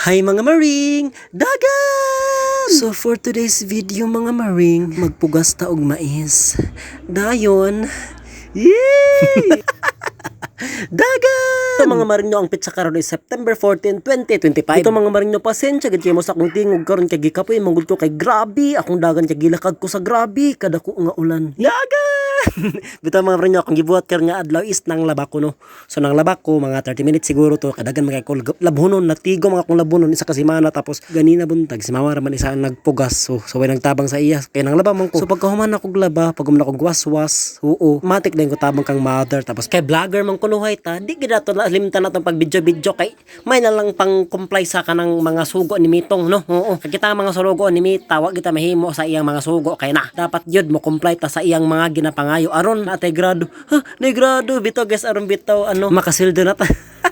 Hi mga maring! Dagan! So for today's video mga maring, magpugas ta og mais. Dayon. Yay! Dagan! Ito mga maring nyo, ang pitsa karon ay September 14, 2025. Ito mga maring nyo, pasensya gid kay mo sa akong tingog karon kay gikapoy manggod ko kay grabe akong dagan kay gilakad ko sa grabe kada ko nga ulan. Dagan! Bitaw mga maring nyo, akong gibuhat karon nga adlaw is nang laba ko no. So nang laba ko mga 30 minutes siguro to kadagan mga ko labhonon natigo mga kong labhonon isa ka semana tapos ganina buntag si mama raman isa nagpugas so way nagtabang sa iya kay nang laba man ko. So pagkahuman ako laba paghuman ako waswas oo matik din ko tabang kang mother tapos kay vlogger man kunuhay ta di gid ato limtan natong pag video kay may na lang pang comply sa kanang mga sugo ni Mitong no. Oo kay kita mga sugo ni Mita wa kita mahimo sa iyang mga sugo kay na dapat yun mo comply ta sa iyang mga ginapangayo aron atay grado grado bitaw guys aron bitaw ano makasildo na ta.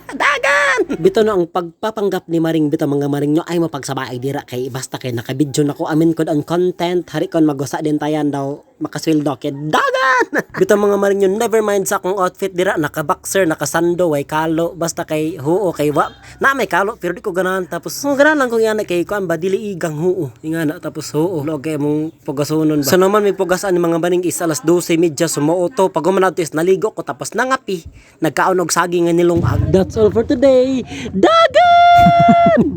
Dagan! Bito no ang pagpapanggap ni Maring bito mga Maring nyo ay mapagsabaay dira kay basta kay nakabidyo nako amin kod ang content hari kon magusa din tayan daw makasweldo kay dagan! Bito mga Maring nyo never mind sa akong outfit dira naka-boxer nakasando way kalo basta kay huo kay wa na may kalo pero di ko ganahan tapos ganahan lang ko yan kay kuan ba dili igang huo ingana tapos huo lo kay mong pugasunon ba. So naman may pugasan ni mga Maring is alas 12:30 sumuoto pag gumanad is naligo ko tapos nangapi nagkaon og saging nga nilungag. That's all for today. Dagan!